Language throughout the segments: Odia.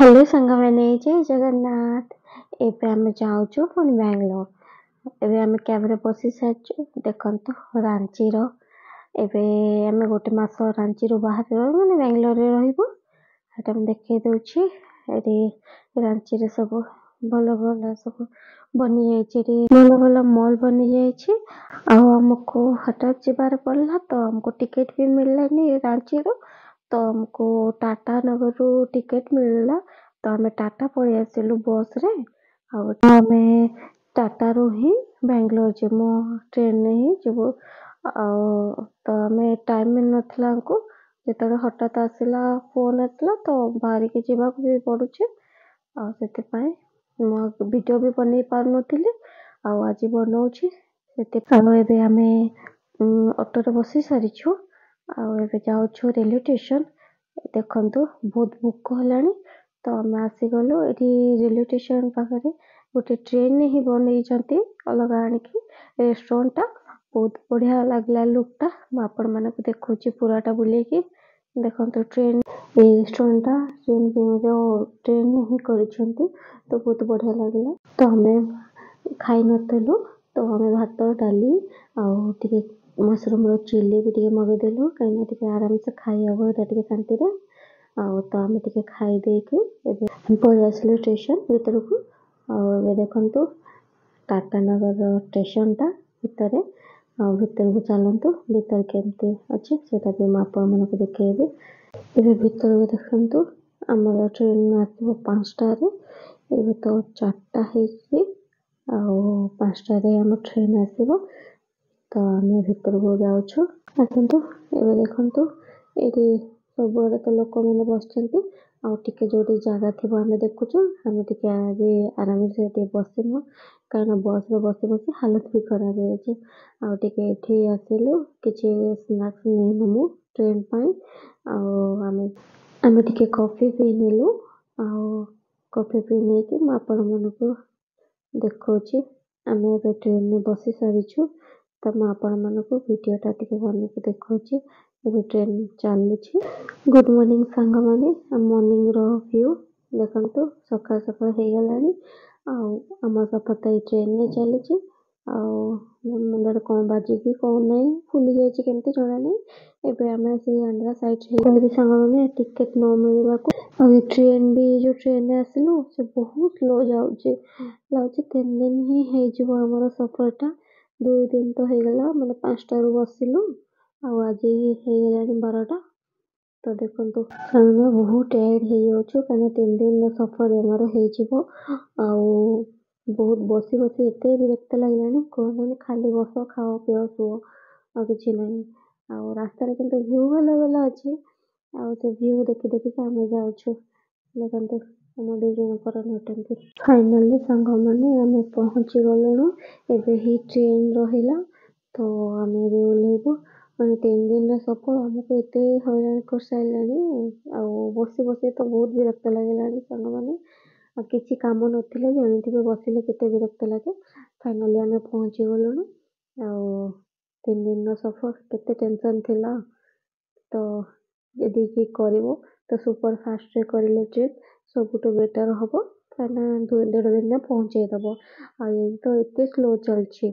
हेलो ସାଙ୍ଗମାନେ ଜୟ ଜଗନ୍ନାଥ। ଏବେ ଆମେ ଯାଉଛୁ ପୁଣି ବାଙ୍ଗାଲୋର। ଏବେ ଆମେ କ୍ୟାବରେ ବସି ସାରିଛୁ। ଦେଖନ୍ତୁ ରାଞ୍ଚିର ଏବେ ଆମେ ଗୋଟେ ମାସ ରାଞ୍ଚିରୁ ବାହାରେ ରହିବୁ ମାନେ ବାଙ୍ଗାଲୋରରେ ରହିବୁ। ସେଟା ମୁଁ ଦେଖେଇ ଦଉଛି। ଏଠି ରାଞ୍ଚିରେ ସବୁ ଭଲ ଭଲ ସବୁ ବନିଯାଇଛି। ଏଠି ଭଲ ଭଲ ମଲ୍ ବନିଯାଇଛି। ଆଉ ଆମକୁ ହଠାତ୍ ଯିବାର ପଡ଼ିଲା ତ ଆମକୁ ଟିକେଟ ବି ମିଳିଲାନି ରାଞ୍ଚିରୁ। ତ ଆମକୁ टाटा नगरରୁ ଟିକେଟ ମିଳିଲା ତ ଆମେ टाटा ପଳେଇ ଆସିଲୁ ବସରେ। ଆଉ ଆମେ टाटाରୁ ହିଁ ବାଙ୍ଗାଲୋର ଯିବୁ, ଟ୍ରେନରେ ହିଁ ଯିବୁ। ଆଉ ତ ଆମେ ଟାଇମ ମିଳିନଥିଲା ଆମକୁ। ଯେତେବେଳେ ହଠାତ୍ ଆସିଲା ଫୋନ ଆସିଲା ତ ବାହାରିକି ଯିବାକୁ ବି ପଡୁଛି। ଆଉ ସେଥିପାଇଁ ମୁଁ ଭିଡ଼ିଓ ବି ବନେଇ ପାରୁନଥିଲି, ଆଉ ଆଜି ବନଉଛି। ସେଥିପାଇଁ ଏବେ ଆମେ ଅଟୋରେ ବସି ସାରିଛୁ। ଆଉ ଏବେ ଯାଉଛୁ ରେଲୱେ ଷ୍ଟେସନ। ଦେଖନ୍ତୁ ବହୁତ ଭୋକ ହେଲାଣି ତ ଆମେ ଆସିଗଲୁ। ଏଠି ରେଲୱେ ଷ୍ଟେସନ ପାଖରେ ଗୋଟେ ଟ୍ରେନ ହିଁ ବନେଇଛନ୍ତି ଅଲଗା ଆଣିକି ରେଷ୍ଟୁରାଣ୍ଟଟା। ବହୁତ ବଢିଆ ଲାଗିଲା ଲୁକଟା। ମୁଁ ଆପଣମାନଙ୍କୁ ଦେଖଉଛି ପୁରାଟା ବୁଲେଇକି। ଦେଖନ୍ତୁ ଟ୍ରେନ ଏଇ ରେଷ୍ଟୁରାଣ୍ଟଟା ଟ୍ରେନ ହିଁ କରିଛନ୍ତି ତ ବହୁତ ବଢିଆ ଲାଗିଲା। ତ ଆମେ ଖାଇ ନଥିଲୁ ତ ଆମେ ଭାତ ଡାଲି ଆଉ ଟିକେ ମସରୁମର ଚିଲି ବି ଟିକେ ମଗେଇଦେଲୁ, କାହିଁକିନା ଟିକେ ଆରାମସେ ଖାଇ ହବ ଏଇଟା ଟିକେ ଶାନ୍ତିରେ। ଆଉ ତ ଆମେ ଟିକେ ଖାଇ ଦେଇକି ଏବେ ପଳେଇ ଆସିଲୁ ଷ୍ଟେସନ ଭିତରକୁ। ଆଉ ଏବେ ଦେଖନ୍ତୁ टाटा नगरର ଷ୍ଟେସନଟା ଭିତରେ। ଆଉ ଭିତରକୁ ଚାଲନ୍ତୁ, ଭିତରେ କେମିତି ଅଛି ସେଟା ବି ମୁଁ ଆପଣମାନଙ୍କୁ ଦେଖେଇବି। ଏବେ ଭିତରକୁ ଦେଖନ୍ତୁ, ଆମର ଟ୍ରେନ ଆସିବ 5ଟାରେ। ଏବେ ତ 4ଟା ହେଇଛି ଆଉ 5ଟାରେ ଆମ ଟ୍ରେନ ଆସିବ। ତ ଆମେ ଭିତରକୁ ଯାଉଛୁ। ଆସନ୍ତୁ ଏବେ ଦେଖନ୍ତୁ ଏଇଠି ସବୁଆଡେ ତ ଲୋକମାନେ ବସିଛନ୍ତି। ଆଉ ଟିକେ ଯୋଉଠି ଜାଗା ଥିବ ଆମେ ଦେଖୁଛୁ। ଆମେ ଟିକେ ଆରାମସେ ଟିକେ ବସିବୁ, କାରଣ ବସରେ ବସି ବସି ହାଲତ ବି ଖରାପ ହେଇଯାଇଛି। ଆଉ ଟିକେ ଏଠି ଆସିଲୁ କିଛି ସ୍ନାକ୍ସ ନେଇନେବୁ ଟ୍ରେନ ପାଇଁ। ଆଉ ଆମେ ଟିକେ କଫି ପିଇ ନେଲୁ। ଆଉ କଫି ପିଇ ନେଇକି ମୁଁ ଆପଣମାନଙ୍କୁ ଦେଖଉଛି। ଆମେ ଏବେ ଟ୍ରେନରେ ବସି ସାରିଛୁ ତ ମୁଁ ଆପଣମାନଙ୍କୁ ଭିଡ଼ିଓଟା ଟିକେ ବନେଇକି ଦେଖଉଛି। ଏବେ ଟ୍ରେନ ଚାଲୁଛି। ଗୁଡ୍ ମର୍ଣ୍ଣିଂ ସାଙ୍ଗମାନେ। ମର୍ଣ୍ଣିଂର ଭ୍ୟୁ ଦେଖନ୍ତୁ, ସକାଳ ସକାଳ ହେଇଗଲାଣି। ଆଉ ଆମ ଶପଥ ଏଇ ଟ୍ରେନରେ ଚାଲିଛି। ଆଉ ମୁଣ୍ଡରେ କ'ଣ ବାଜିକି କ'ଣ ନାହିଁ ଫୁଲି ଯାଇଛି କେମିତି ଜଣା ନାହିଁ। ଏବେ ଆମେ ସେଇ ଆନ୍ଧ୍ରା ସାଇଡ୍ ହେଇଗଲେ ସାଙ୍ଗମାନେ ଟିକେଟ ନ ମିଳିବାକୁ। ଆଉ ଏ ଟ୍ରେନ ବି ଯୋଉ ଟ୍ରେନରେ ଆସିଲୁ ସେ ବହୁତ ସ୍ଲୋ ଯାଉଛି। ଲାଗୁଛି 3 ଦିନ ହିଁ ହେଇଯିବ ଆମର ସଫରଟା। 2 ଦିନ ତ ହେଇଗଲା, ମାନେ 5ଟାରୁ ବସିଲୁ ଆଉ ଆଜି ହେଇଗଲାଣି 12ଟା। ତ ଦେଖନ୍ତୁ ଆମେ ବହୁତ ଟାୟାର୍ଡ ହେଇଯାଉଛୁ, କାରଣ 3 ଦିନର ସଫର ଆମର ହେଇଯିବ। ଆଉ ବହୁତ ବସି ବସି ଏତେ ବିରକ୍ତ ଲାଗିଲାଣି କୁହନ୍ତୁନି। ଖାଲି ବସ, ଖାଅ, ପିଅ, ଶୁଅ, ଆଉ କିଛି ନାହିଁ। ଆଉ ରାସ୍ତାରେ କିନ୍ତୁ ଭ୍ୟୁ ଭଲ ଭଲ ଅଛି। ଆଉ ସେ ଭ୍ୟୁ ଦେଖି ଦେଖିକି ଆମେ ଯାଉଛୁ। ଦେଖନ୍ତୁ ଆମ 2 ଜଣଙ୍କର ନଉଟନ୍ତି। ଫାଇନାଲି ସାଙ୍ଗମାନେ ଆମେ ପହଞ୍ଚି ଗଲୁଣୁ। ଏବେ ହିଁ ଟ୍ରେନ ରହିଲା ତ ଆମେ ଏବେ ଓହ୍ଲେଇବୁ। ମାନେ 3 ଦିନର ସଫର ଆମକୁ ଏତେ ହଇରାଣ କରିସାରିଲାଣି। ଆଉ ବସି ବସି ତ ବହୁତ ବିରକ୍ତ ଲାଗିଲାଣି ସାଙ୍ଗମାନେ। ଆଉ କିଛି କାମ ନଥିଲେ ଜାଣିଥିବେ ବସିଲେ କେତେ ବିରକ୍ତ ଲାଗେ। ଫାଇନାଲି ଆମେ ପହଞ୍ଚି ଗଲୁଣୁ। ଆଉ 3 ଦିନର ସଫର କେତେ ଟେନସନ୍ ଥିଲା। ତ ଯଦି କିଏ କରିବ ତ ସୁପର ଫାଷ୍ଟରେ କରିଲେ ଟ୍ରେନ୍ ସବୁଠୁ ବେଟର ହବ, କାହିଁକିନା 1.5 ଦିନରେ ପହଞ୍ଚେଇ ଦବ। ଆଉ ଏଇ ତ ଏତେ ସ୍ଲୋ ଚାଲିଛି।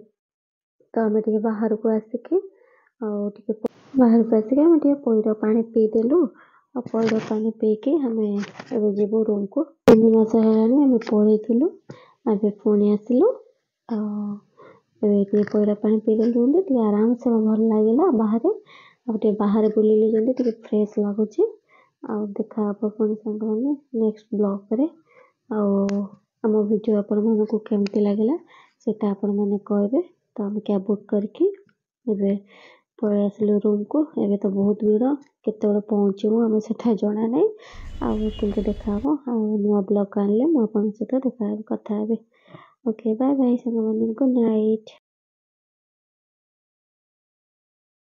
ତ ଆମେ ଟିକେ ବାହାରକୁ ଆସିକି ଆମେ ଟିକେ ପଇଡ଼ ପାଣି ପିଇଦେଲୁ। ଆଉ ପଇଡ଼ ପାଣି ପିଇକି ଆମେ ଏବେ ଯିବୁ ରୁମକୁ। 3 ମାସ ହେଲାଣି ଆମେ ପଳେଇଥିଲୁ, ଏବେ ପୁଣି ଆସିଲୁ। ଆଉ ଏବେ ଟିକେ ପଇଡ଼ ପାଣି ପିଇଦେଲୁ ଯେମିତି ଟିକେ ଆରାମସେ ଭଲ ଲାଗିଲା ବାହାରେ। ଆଉ ଟିକେ ବାହାରେ ବୁଲିଲେ ଯେମିତି ଟିକେ ଫ୍ରେଶ ଲାଗୁଛି। ଆଉ ଦେଖା ହବ ପୁଣି ସାଙ୍ଗମାନେ ନେକ୍ସଟ ବ୍ଲଗରେ। ଆଉ ଆମ ଭିଡ଼ିଓ ଆପଣମାନଙ୍କୁ କେମିତି ଲାଗିଲା ସେଇଟା ଆପଣମାନେ କହିବେ। ତ ଆମେ କ୍ୟାବ୍ ବୁକ୍ କରିକି ଏବେ ପଳେଇ ଆସିଲୁ ରୁମକୁ। ଏବେ ତ ବହୁତ ଭିଡ଼, କେତେବେଳେ ପହଞ୍ଚିବୁ ଆମେ ସେଟା ଜଣା ନାହିଁ। ଆଉ କିନ୍ତୁ ଦେଖାହବ। ଆଉ ନୂଆ ବ୍ଲଗ ଆଣିଲେ ମୁଁ ଆପଣଙ୍କ ସହିତ କଥା ହେବି। ଓକେ, ବାଏ ବାଏ ସାଙ୍ଗମାନେ, ଗୁଡ୍ ନାଇଟ୍।